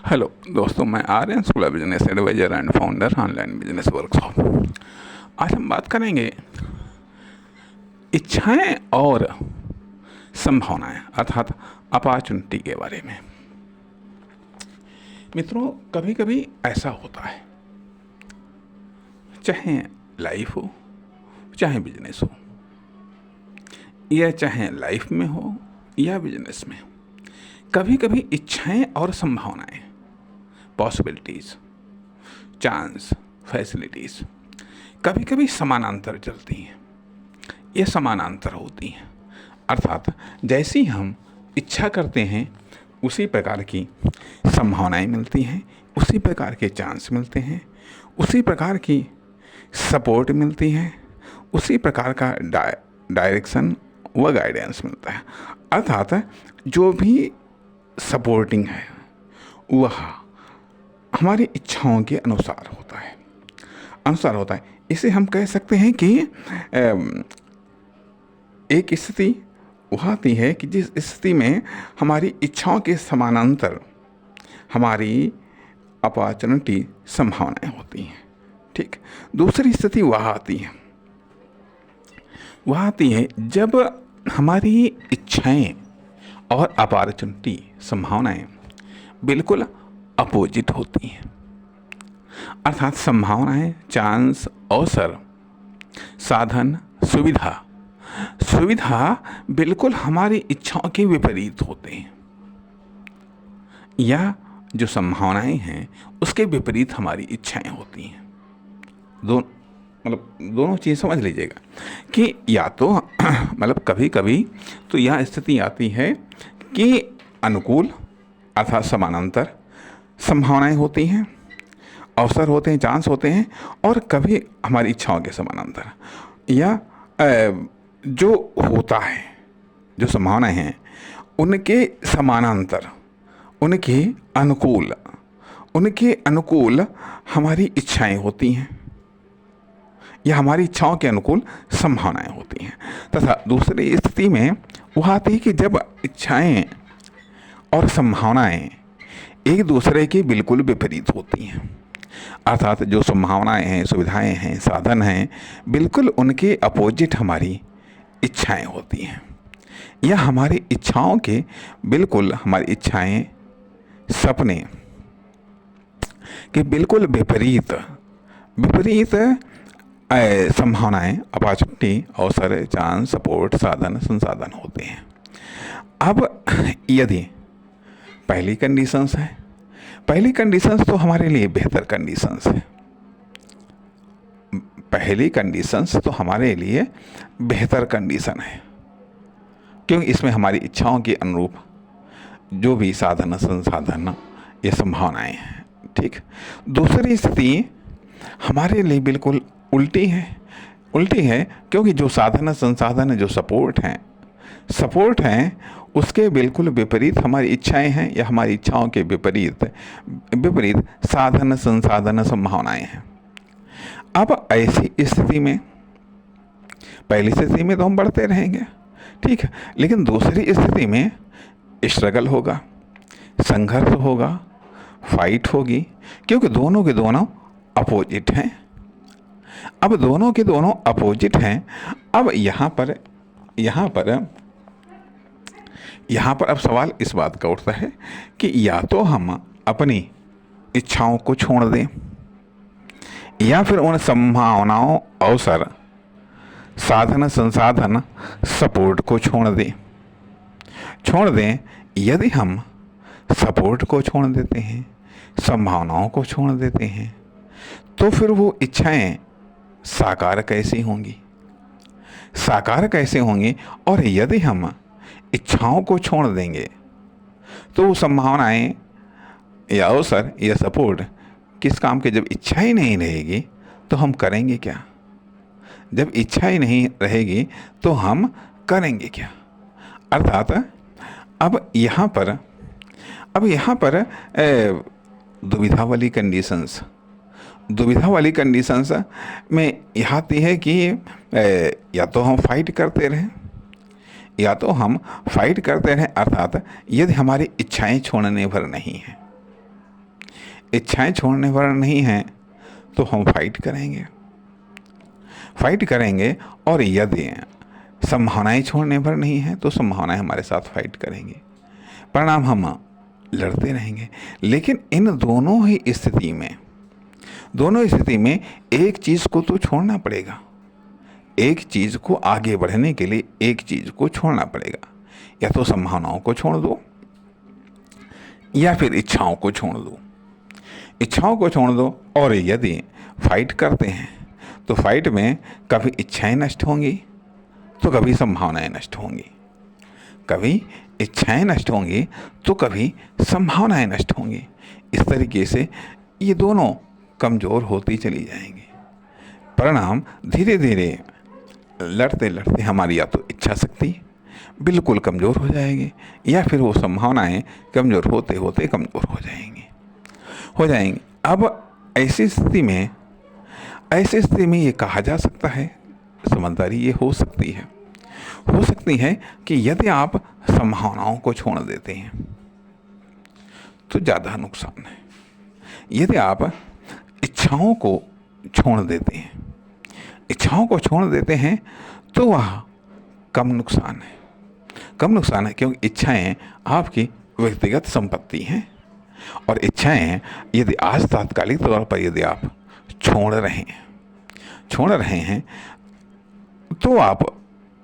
Hello दोस्तों, मैं Aryan Shukla, business adviser and founder online business workshop. आज हम बात करेंगे इच्छाएं और संभावनाएं अर्थात अपॉर्चुनिटी के बारे में। मित्रों, कभी कभी ऐसा होता है, चाहे लाइफ हो चाहे बिजनेस हो, या चाहे लाइफ में हो या बिजनेस में हो, कभी कभी इच्छाएं और संभावनाएं, पॉसिबिलिटीज, चांस, फैसिलिटीज कभी कभी समानांतर चलती हैं। ये समानांतर होती हैं, अर्थात जैसी हम इच्छा करते हैं उसी प्रकार की संभावनाएं मिलती हैं, उसी प्रकार के चांस मिलते हैं, उसी प्रकार की सपोर्ट मिलती है, उसी प्रकार का डायरेक्शन व गाइडेंस मिलता है। अर्थात जो भी सपोर्टिंग है वह हमारी इच्छाओं के अनुसार होता है। इसे हम कह सकते हैं कि एक स्थिति वह आती है कि जिस स्थिति में हमारी इच्छाओं के समानांतर हमारी अपॉर्चुनिटी संभावनाएं होती हैं। ठीक, दूसरी स्थिति वह आती है जब हमारी इच्छाएं और अपॉर्चुनिटी संभावनाएं बिल्कुल अपोजिट होती हैं। अर्थात संभावनाएं, चांस, अवसर, साधन, सुविधा बिल्कुल हमारी इच्छाओं के विपरीत होते हैं, या जो संभावनाएं हैं उसके विपरीत हमारी इच्छाएं होती हैं। दोनों चीज़ समझ लीजिएगा कि या तो कभी कभी तो यह स्थिति आती है कि अनुकूल अर्थात समानांतर संभावनाएं होती हैं, अवसर होते हैं, चांस होते हैं, और कभी हमारी इच्छाओं के समानांतर, या जो होता है, जो संभावनाएं हैं उनके समानांतर, उनके अनुकूल हमारी इच्छाएं होती हैं, या हमारी इच्छाओं के अनुकूल संभावनाएं होती हैं। तथा दूसरी स्थिति में वह आती है कि जब इच्छाएं और संभावनाएं एक दूसरे के बिल्कुल विपरीत होती हैं। अर्थात जो संभावनाएं हैं, सुविधाएं हैं, साधन हैं, बिल्कुल उनके अपोजिट हमारी इच्छाएं होती हैं, या हमारी इच्छाओं के बिल्कुल, हमारी इच्छाएं, सपने के बिल्कुल विपरीत संभावनाएं, अपॉर्चुनिटी, अवसर, चांस, सपोर्ट, साधन, संसाधन होते हैं। अब यदि पहली कंडीशंस तो हमारे लिए बेहतर कंडीशंस है। पहली कंडीशंस तो हमारे लिए बेहतर कंडीशन है, क्योंकि इसमें हमारी इच्छाओं के अनुरूप जो भी साधन, संसाधन, ये संभावनाएं हैं। ठीक, दूसरी स्थिति हमारे लिए बिल्कुल उल्टी है, क्योंकि जो साधन, संसाधन, जो सपोर्ट हैं उसके बिल्कुल विपरीत हमारी इच्छाएं हैं, या हमारी इच्छाओं के विपरीत साधन, संसाधन, संभावनाएं हैं। अब ऐसी स्थिति में, पहली स्थिति में तो हम बढ़ते रहेंगे, ठीक है, लेकिन दूसरी स्थिति में स्ट्रगल होगा, संघर्ष होगा, फाइट होगी, क्योंकि दोनों के दोनों अपोजिट हैं। अब दोनों के दोनों अपोजिट हैं। अब यहाँ पर अब सवाल इस बात का उठता है कि या तो हम अपनी इच्छाओं को छोड़ दें, या फिर उन संभावनाओं, अवसर, साधन, संसाधन, सपोर्ट को छोड़ दें। यदि हम सपोर्ट को छोड़ देते हैं, संभावनाओं को छोड़ देते हैं, तो फिर वो इच्छाएं साकार कैसे होंगी? और यदि हम इच्छाओं को छोड़ देंगे तो वो संभावनाएं या अवसर या सपोर्ट किस काम के? जब इच्छा ही नहीं रहेगी तो हम करेंगे क्या? जब इच्छा ही नहीं रहेगी तो हम करेंगे क्या? अर्थात अब यहाँ पर दुविधा वाली कंडीशंस में यह आती है कि या तो हम फाइट करते रहें, अर्थात यदि हमारी इच्छाएं छोड़ने भर नहीं हैं, इच्छाएं छोड़ने पर नहीं हैं तो हम फाइट करेंगे, और यदि संभावनाएं छोड़ने पर नहीं है तो संभावनाएं हमारे साथ फाइट करेंगी, परिणाम हम लड़ते रहेंगे। लेकिन इन दोनों स्थिति में एक चीज़ को तो छोड़ना पड़ेगा। एक चीज़ को आगे बढ़ने के लिए एक चीज़ को छोड़ना पड़ेगा, या तो संभावनाओं को छोड़ दो या फिर इच्छाओं को छोड़ दो। इच्छाओं को छोड़ दो, और यदि फाइट करते हैं तो फाइट में कभी इच्छाएं नष्ट होंगी तो कभी संभावनाएं नष्ट होंगी, कभी इच्छाएं नष्ट होंगी तो कभी संभावनाएं नष्ट होंगी। इस तरीके से ये दोनों कमज़ोर होती चली जाएंगी। परिणाम धीरे धीरे लड़ते लड़ते हमारी या तो इच्छा शक्ति बिल्कुल कमज़ोर हो जाएगी, या फिर वो संभावनाएं कमज़ोर होते होते कमज़ोर हो जाएंगी। अब ऐसी स्थिति में ये कहा जा सकता है, समझदारी ये हो सकती है कि यदि आप संभावनाओं को छोड़ देते हैं तो ज़्यादा नुकसान है। यदि आप इच्छाओं को छोड़ देते हैं तो वह कम नुकसान है, क्योंकि इच्छाएं आपकी व्यक्तिगत संपत्ति हैं, और इच्छाएं यदि आज तात्कालिक तौर पर यदि आप छोड़ रहे हैं तो आप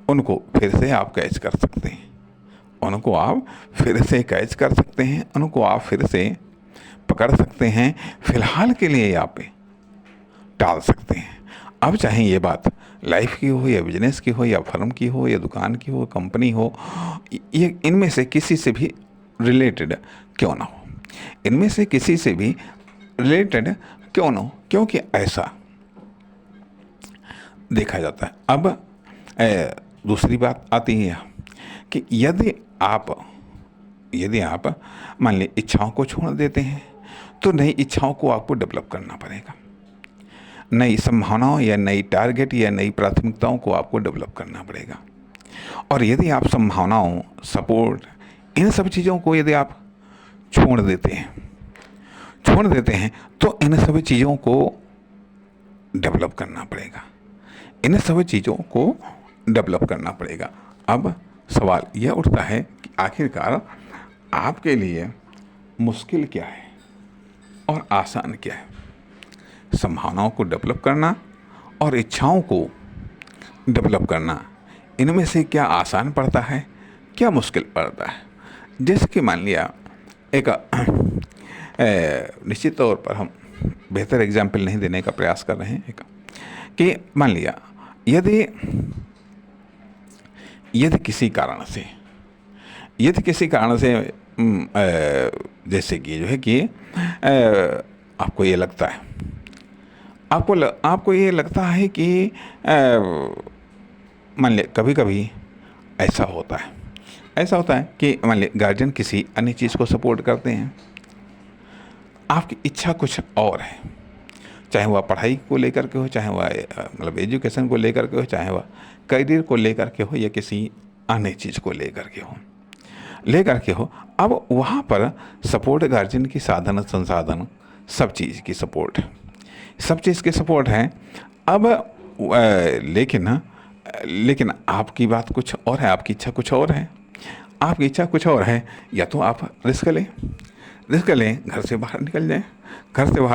उनको फिर से आप कैच कर सकते हैं, उनको आप फिर से पकड़ सकते हैं, फिलहाल के लिए यहाँ पे टाल सकते हैं। अब चाहे ये बात लाइफ की हो या बिजनेस की हो या फर्म की हो या दुकान की हो, कंपनी हो, ये इनमें से किसी से भी रिलेटेड क्यों ना हो, क्योंकि ऐसा देखा जाता है। अब दूसरी बात आती है कि यदि आप मान लीजिए इच्छाओं को छोड़ देते हैं तो नई इच्छाओं को आपको डेवलप करना पड़ेगा, नई संभावनाओं या नई टारगेट या नई प्राथमिकताओं को आपको डेवलप करना पड़ेगा। और यदि आप संभावनाओं, सपोर्ट, इन सब चीज़ों को यदि आप छोड़ देते हैं तो इन सब चीज़ों को डेवलप करना पड़ेगा। अब सवाल यह उठता है कि आखिरकार आपके लिए मुश्किल क्या है और आसान क्या है? संभावनाओं को डेवलप करना और इच्छाओं को डेवलप करना, इनमें से क्या आसान पड़ता है, क्या मुश्किल पड़ता है? जैसे कि मान लिया एक निश्चित तौर पर हम बेहतर एग्जाम्पल नहीं देने का प्रयास कर रहे हैं कि मान लिया यदि किसी कारण से जैसे कि जो है कि आपको ये लगता है कि मान लिया कभी कभी ऐसा होता है कि मान लिया गार्जियन किसी अन्य चीज़ को सपोर्ट करते हैं, आपकी इच्छा कुछ और है, चाहे वह पढ़ाई को लेकर के हो, चाहे वह मतलब एजुकेशन को लेकर के हो, चाहे वह करियर को लेकर के हो या किसी अन्य चीज़ को लेकर के हो। अब वहाँ पर सपोर्ट गार्जियन की साधन संसाधन सब चीज़ की सपोर्ट है। अब लेकिन आपकी बात कुछ और है, आपकी इच्छा कुछ और है। या तो आप रिस्क लें, घर से बाहर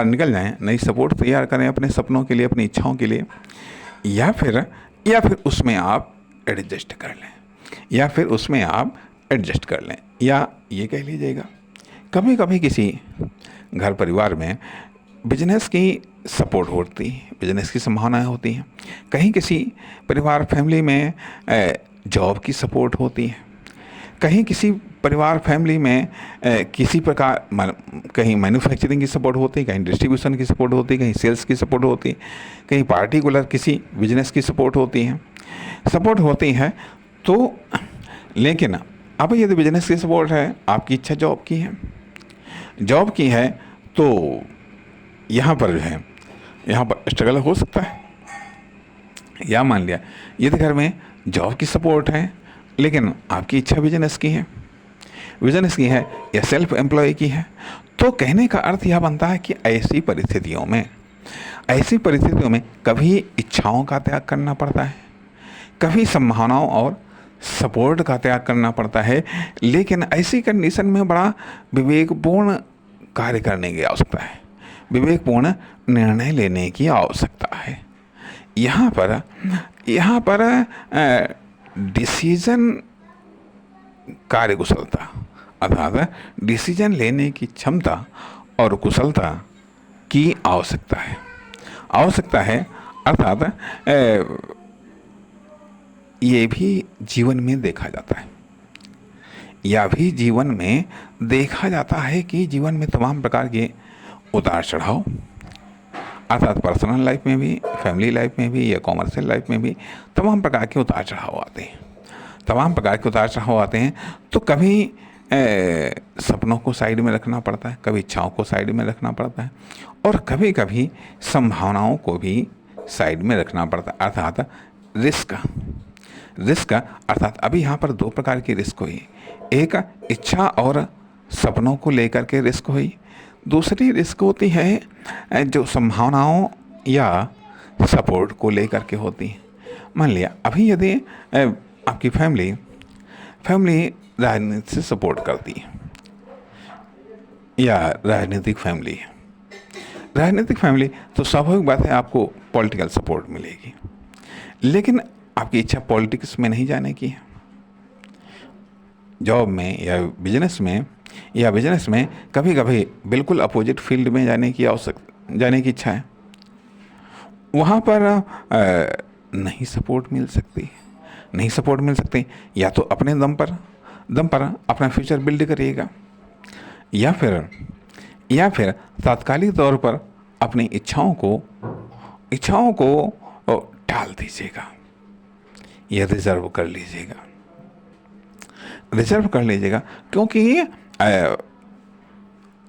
निकल जाएं, नई सपोर्ट तैयार करें अपने सपनों के लिए, अपनी इच्छाओं के लिए, या फिर उसमें आप एडजस्ट कर लें, या ये कह लीजिएगा कभी कभी किसी घर परिवार में बिजनेस की सपोर्ट होती है, बिजनेस की संभावनाएं होती हैं, कहीं किसी परिवार फैमिली में जॉब की सपोर्ट होती है, कहीं किसी परिवार फैमिली में किसी प्रकार कहीं मैन्युफैक्चरिंग की सपोर्ट होती है, कहीं डिस्ट्रीब्यूशन की सपोर्ट होती है, कहीं सेल्स की सपोर्ट होती है, कहीं पार्टिकुलर किसी बिजनेस की सपोर्ट होती है। तो लेकिन अब यदि बिजनेस की सपोर्ट है, आपकी इच्छा जॉब की है तो यहाँ पर स्ट्रगल हो सकता है। या मान लिया यदि घर में जॉब की सपोर्ट है लेकिन आपकी इच्छा बिजनेस की है या सेल्फ एम्प्लॉय की है, तो कहने का अर्थ यह बनता है कि ऐसी परिस्थितियों में कभी इच्छाओं का त्याग करना पड़ता है, कभी संभावनाओं और सपोर्ट का त्याग करना पड़ता है, लेकिन ऐसी कंडीशन में बड़ा विवेकपूर्ण कार्य करने की आवश्यकता है, विवेकपूर्ण निर्णय लेने की आवश्यकता है। यहाँ पर डिसीजन कार्यकुशलता अर्थात डिसीजन लेने की क्षमता और कुशलता की आवश्यकता है अर्थात ये भी जीवन में देखा जाता है, या भी जीवन में देखा जाता है कि जीवन में तमाम प्रकार के उतार चढ़ाव अर्थात पर्सनल लाइफ में भी, फैमिली लाइफ में भी या कॉमर्शियल लाइफ में भी तमाम प्रकार के उतार चढ़ाव आते हैं। तो कभी सपनों को साइड में रखना पड़ता है, कभी इच्छाओं को साइड में रखना पड़ता है, और कभी कभी संभावनाओं को भी साइड में रखना पड़ता है अर्थात रिस्क अर्थात अभी यहाँ पर दो प्रकार की रिस्क हुई, एक इच्छा और सपनों को लेकर के रिस्क हुई, दूसरी रिस्क होती है जो संभावनाओं या सपोर्ट को लेकर के होती है। मान लिया अभी यदि आपकी फैमिली राजनीति से सपोर्ट करती है या राजनीतिक फैमिली तो स्वाभाविक बात है आपको पॉलिटिकल सपोर्ट मिलेगी, लेकिन आपकी इच्छा पॉलिटिक्स में नहीं जाने की है, जॉब में या बिजनेस में कभी कभी बिल्कुल अपोजिट फील्ड में जाने की इच्छा है, वहाँ पर नहीं सपोर्ट मिल सकती। या तो अपने दम पर अपना फ्यूचर बिल्ड करिएगा, या फिर तात्कालिक तौर पर अपनी इच्छाओं को टाल दीजिएगा या रिजर्व कर लीजिएगा क्योंकि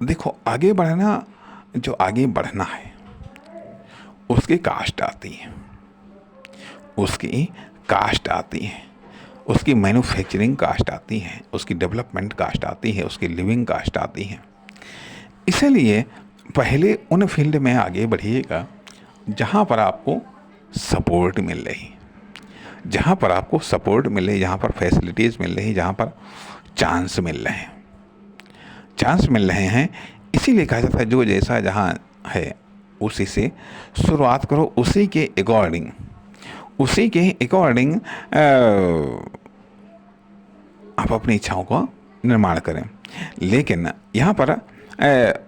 देखो आगे बढ़ना है उसकी कास्ट आती है, उसकी मैन्युफैक्चरिंग कास्ट आती है, उसकी डेवलपमेंट कास्ट आती है, उसकी लिविंग कास्ट आती है। इसलिए पहले उन फील्ड में आगे बढ़िएगा जहाँ पर आपको सपोर्ट मिल रही, जहाँ पर फैसिलिटीज़ मिल रही, जहाँ पर चांस मिल रहे हैं। इसीलिए कहा जाता है जो जैसा जहाँ है उसी से शुरुआत करो, उसी के अकॉर्डिंग आप अपनी इच्छाओं का निर्माण करें। लेकिन यहाँ पर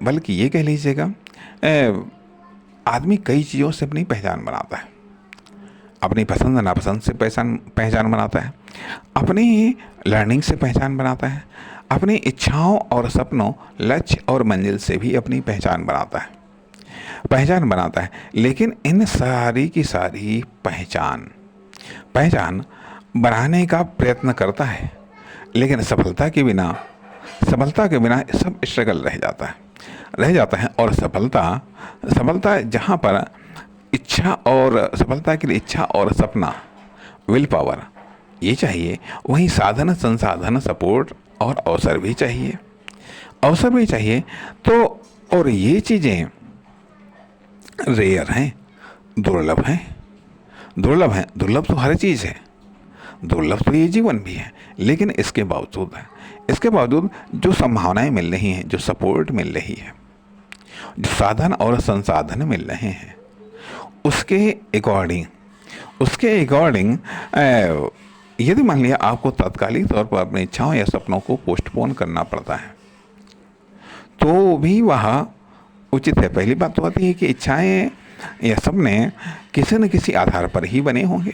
बल्कि ये कह लीजिएगा आदमी कई चीज़ों से अपनी पहचान बनाता है, अपनी पसंद नापसंद से पहचान बनाता है, अपनी लर्निंग से पहचान बनाता है, अपनी इच्छाओं और सपनों, लक्ष्य और मंजिल से भी अपनी पहचान बनाता है। लेकिन इन सारी की सारी पहचान बनाने का प्रयत्न करता है, लेकिन सफलता के बिना सब स्ट्रगल रह जाता है। और सफलता जहाँ पर सफलता के लिए इच्छा और सपना, विल पावर ये चाहिए, वहीं साधन संसाधन सपोर्ट और अवसर भी चाहिए। तो और ये चीज़ें रेयर हैं, दुर्लभ तो हर चीज़ है, दुर्लभ तो ये जीवन भी है। लेकिन इसके बावजूद जो संभावनाएं मिल रही हैं, जो सपोर्ट मिल रही है, जो साधन और संसाधन मिल रहे हैं, उसके अकॉर्डिंग यदि मान लिया आपको तात्कालिक तौर पर अपनी इच्छाओं या सपनों को पोस्टपोन करना पड़ता है तो भी वह उचित है। पहली बात तो आती है कि इच्छाएं या सपने किसी न किसी आधार पर ही बने होंगे,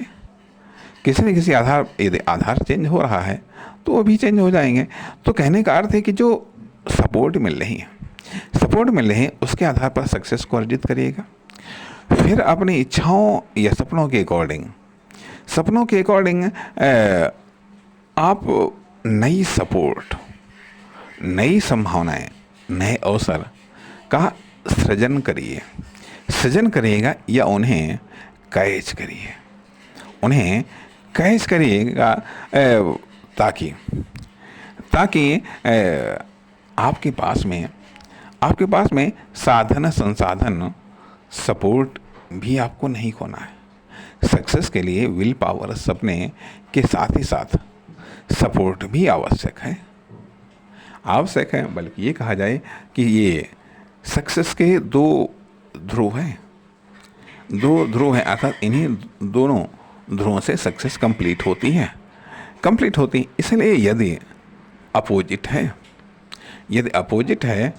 किसी न किसी यदि आधार चेंज हो रहा है तो वो भी चेंज हो जाएंगे। तो कहने का अर्थ है कि जो सपोर्ट मिल रही है उसके आधार पर सक्सेस को अर्जित करिएगा। फिर अपनी इच्छाओं या सपनों के अकॉर्डिंग आप नई सपोर्ट, नई संभावनाएं, नए अवसर का सृजन करिएगा या उन्हें कैच करिएगा ताकि आपके पास में आपके पास में साधन संसाधन सपोर्ट भी आपको नहीं खोना है। सक्सेस के लिए विल पावर, सपने के साथ ही साथ सपोर्ट भी आवश्यक है, आवश्यक है। बल्कि ये कहा जाए कि ये सक्सेस के दो ध्रुव हैं, दो ध्रुव हैं, अर्थात इन्हीं दोनों ध्रुवों से सक्सेस कंप्लीट होती है, कंप्लीट होती। इसलिए यदि अपोजिट है, यदि अपोजिट है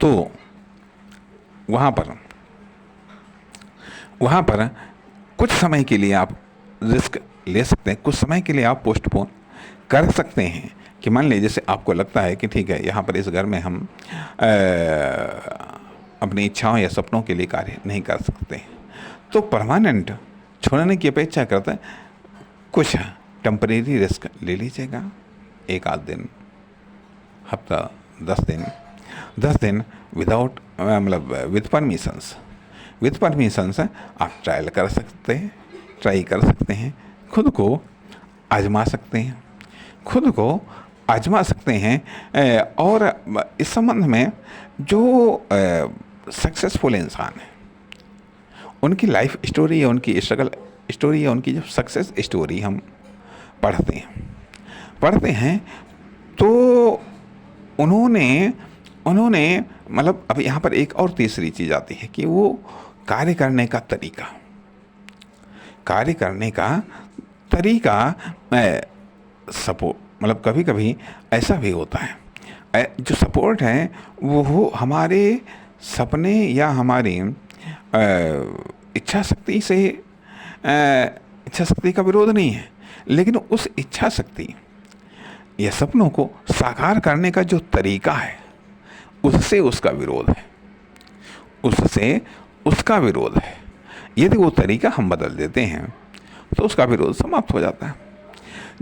तो वहाँ पर कुछ समय के लिए आप रिस्क ले सकते हैं, कुछ समय के लिए आप पोस्टपोन कर सकते हैं। कि मान लीजिए जैसे आपको लगता है कि ठीक है, यहाँ पर इस घर में हम अपनी इच्छाओं या सपनों के लिए कार्य नहीं कर सकते, तो परमानेंट छोड़ने की अपेक्षा करते हैं कुछ टेम्परेरी रिस्क ले लीजिएगा। एक आध दिन, हफ्ता, 10 दिन विदाउट मतलब विद परमिशंस आप ट्राई कर सकते हैं, खुद को आजमा सकते हैं, खुद को आजमा सकते हैं। और इस संबंध में जो सक्सेसफुल इंसान है, उनकी लाइफ स्टोरी है, उनकी स्ट्रगल स्टोरी है, उनकी जो सक्सेस स्टोरी हम पढ़ते हैं तो उन्होंने मतलब अब यहाँ पर एक और तीसरी चीज़ आती है कि वो कार्य करने का तरीका सपोर्ट, मतलब कभी कभी ऐसा भी होता है जो सपोर्ट है वो हमारे सपने या हमारी इच्छा शक्ति का विरोध नहीं है, लेकिन उस इच्छा शक्ति या सपनों को साकार करने का जो तरीका है उससे उसका विरोध है। यदि वो तरीका हम बदल देते हैं तो उसका विरोध समाप्त हो जाता है।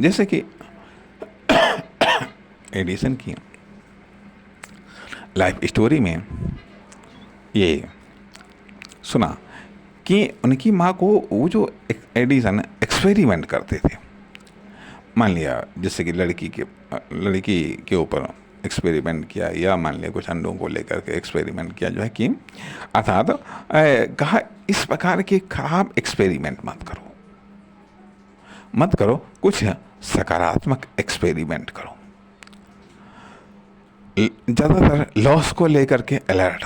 जैसे कि एडिसन की लाइफ स्टोरी में ये लगा कि उनकी माँ को वो जो एडिसन एक्सपेरिमेंट करते थे, मान लिया जैसे कि लड़की के ऊपर एक्सपेरिमेंट किया, या मान लिया कुछ अंडों को लेकर के एक्सपेरिमेंट किया, जो है कि अर्थात कहा इस प्रकार के खराब एक्सपेरिमेंट मत करो, कुछ सकारात्मक एक्सपेरिमेंट करो। ज़्यादातर लॉस को लेकर के अलर्ट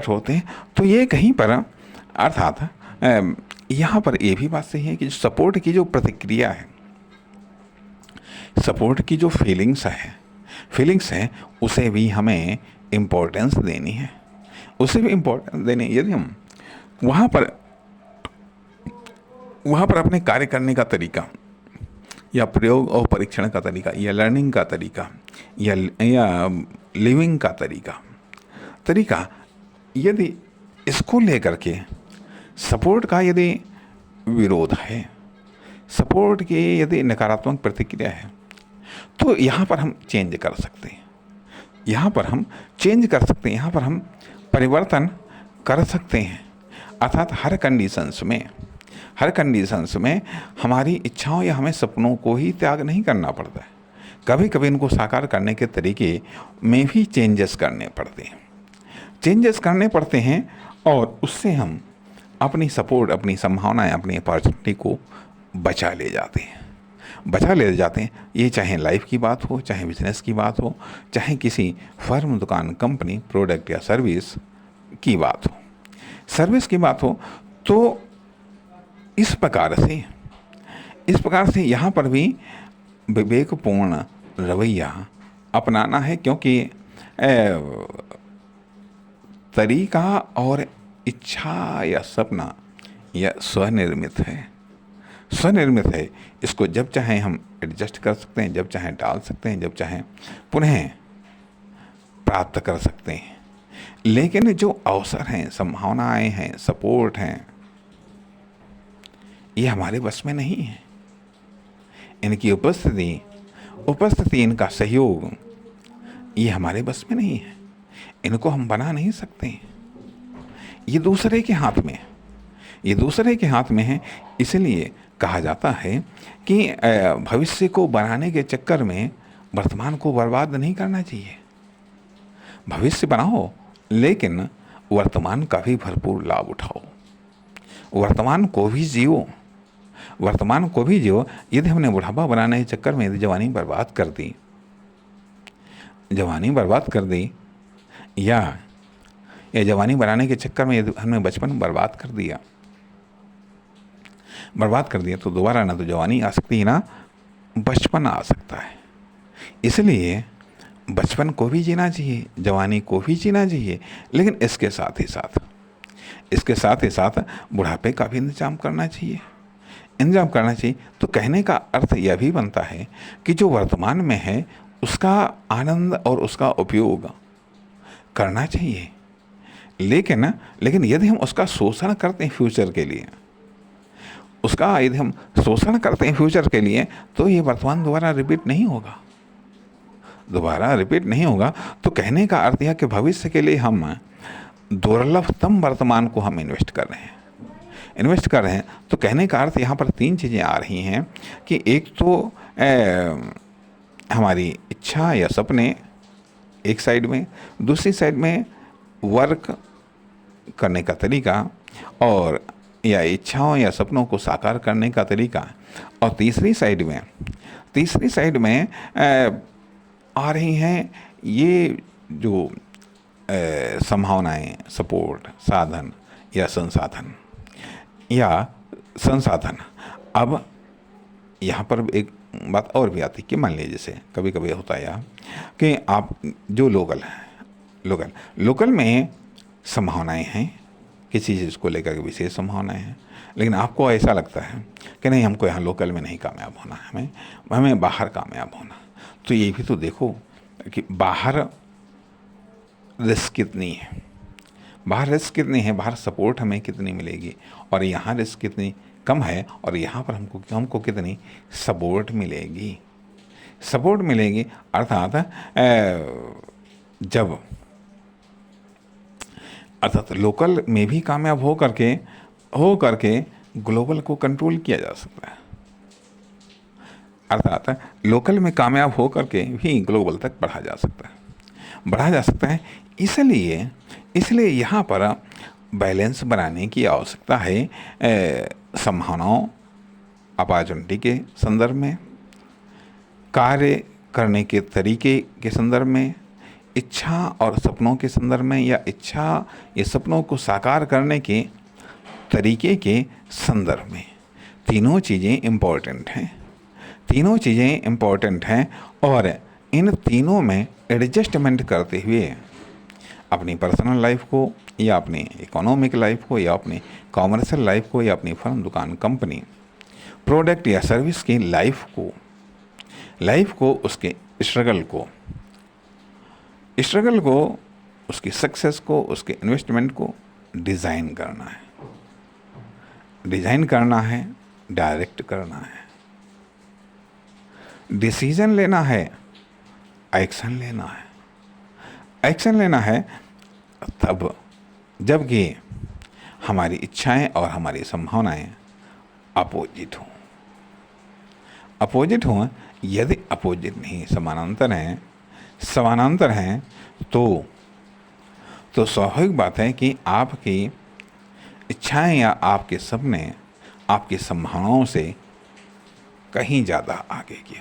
होते हैं, तो ये कहीं पर अर्थात यहाँ पर ये भी बात सही है कि सपोर्ट की जो प्रतिक्रिया है, सपोर्ट की जो फीलिंग्स हैं उसे भी हमें इम्पोर्टेंस देनी है, यदि हम वहाँ पर अपने कार्य करने का तरीका या प्रयोग और परीक्षण का तरीका या लर्निंग का तरीका या लिविंग का तरीका यदि इसको लेकर के सपोर्ट का यदि विरोध है, सपोर्ट की यदि नकारात्मक प्रतिक्रिया है, तो यहाँ पर हम चेंज कर सकते हैं, यहाँ पर हम परिवर्तन कर सकते हैं। अर्थात हर कंडीशंस में हमारी इच्छाओं या हमें सपनों को ही त्याग नहीं करना पड़ता है, कभी कभी इनको साकार करने के तरीके में भी चेंजेस करने पड़ते हैं और उससे हम अपनी सपोर्ट, अपनी संभावनाएं, अपनी अपॉर्चुनिटी को बचा ले जाते हैं। ये चाहे लाइफ की बात हो, चाहे बिजनेस की बात हो, चाहे किसी फर्म, दुकान, कंपनी, प्रोडक्ट या सर्विस की बात हो, तो इस प्रकार से यहाँ पर भी विवेकपूर्ण रवैया अपनाना है, क्योंकि तरीका और इच्छा या सपना यह स्वनिर्मित है। इसको जब चाहे हम एडजस्ट कर सकते हैं, जब चाहे डाल सकते हैं, जब चाहे पुनः प्राप्त कर सकते हैं। लेकिन जो अवसर हैं, संभावनाएं हैं, सपोर्ट हैं, ये हमारे बस में नहीं है। इनकी उपस्थिति, इनका सहयोग, ये हमारे बस में नहीं है। इनको हम बना नहीं सकते। ये दूसरे के हाथ में है। इसलिए कहा जाता है कि भविष्य को बनाने के चक्कर में वर्तमान को बर्बाद नहीं करना चाहिए। भविष्य बनाओ, लेकिन वर्तमान का भी भरपूर लाभ उठाओ। वर्तमान को भी जियो, वर्तमान को भी जियो। यदि हमने बुढ़ापा बनाने के चक्कर में यदि जवानी बर्बाद कर दी, जवानी बर्बाद कर दी, या जवानी बनाने के चक्कर में यदि हमने बचपन बर्बाद कर दिया, तो दोबारा ना तो जवानी आ सकती है ना बचपन आ सकता है। इसलिए बचपन को भी जीना चाहिए, जवानी को भी जीना चाहिए, लेकिन इसके साथ ही साथ बुढ़ापे का भी इंतजाम करना चाहिए। तो कहने का अर्थ यह भी बनता है कि जो वर्तमान में है उसका आनंद और उसका उपयोग करना चाहिए, लेकिन यदि हम उसका शोषण करते हैं फ्यूचर के लिए, तो ये वर्तमान दोबारा रिपीट नहीं होगा। तो कहने का अर्थ यह कि भविष्य के लिए हम दुर्लभतम वर्तमान को हम इन्वेस्ट कर रहे हैं। तो कहने का अर्थ यहाँ पर 3 चीज़ें आ रही हैं कि एक तो हमारी इच्छा या सपने एक साइड में, दूसरी साइड में वर्क करने का तरीका और या इच्छाओं या सपनों को साकार करने का तरीका, और तीसरी साइड में आ रही हैं ये जो संभावनाएं, सपोर्ट, साधन या संसाधन। अब यहाँ पर एक बात और भी आती है कि मान लीजिए जैसे कभी कभी होता है यह कि आप जो लोकल में संभावनाएं हैं, किसी चीज़ को लेकर के विशेष संभावनाएं हैं, लेकिन आपको ऐसा लगता है कि नहीं, हमको यहाँ लोकल में नहीं कामयाब होना है, हमें बाहर कामयाब होना। तो ये भी तो देखो कि बाहर रिस्क कितनी है, बाहर सपोर्ट हमें कितनी मिलेगी, और यहाँ रिस्क कितनी कम है, और यहाँ पर हमको कितनी सपोर्ट मिलेगी। अर्थात लोकल में भी कामयाब हो करके ग्लोबल को कंट्रोल किया जा सकता है। अर्थात लोकल में कामयाब हो करके भी ग्लोबल तक बढ़ा जा सकता है। इसलिए यहाँ पर बैलेंस बनाने की आवश्यकता है, संभावनाओं, अपॉर्चुनिटी के संदर्भ में, कार्य करने के तरीके के संदर्भ में, इच्छा और सपनों के संदर्भ में, या इच्छा या सपनों को साकार करने के तरीके के संदर्भ में। तीनों चीज़ें इम्पोर्टेंट हैं, और इन तीनों में एडजस्टमेंट करते हुए अपनी पर्सनल लाइफ को, या अपनी इकोनॉमिक लाइफ को, या अपनी कॉमर्शियल लाइफ को, या अपनी फर्म, दुकान, कंपनी, प्रोडक्ट या सर्विस की लाइफ को उसके स्ट्रगल को, उसकी सक्सेस को, उसके इन्वेस्टमेंट को डिज़ाइन करना है, डायरेक्ट करना है, डिसीजन लेना है, एक्शन लेना है तब जबकि हमारी इच्छाएं और हमारी संभावनाएं अपोजिट हों। यदि अपोजिट नहीं, समानांतर हैं तो स्वाभाविक बात है कि आपकी इच्छाएं या आपके सपने आपकी संभावनाओं से कहीं ज़्यादा आगे के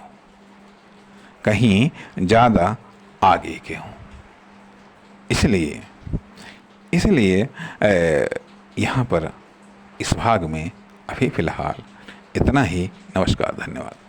हों। इसलिए यहाँ पर इस भाग में अभी फ़िलहाल इतना ही। नमस्कार, धन्यवाद।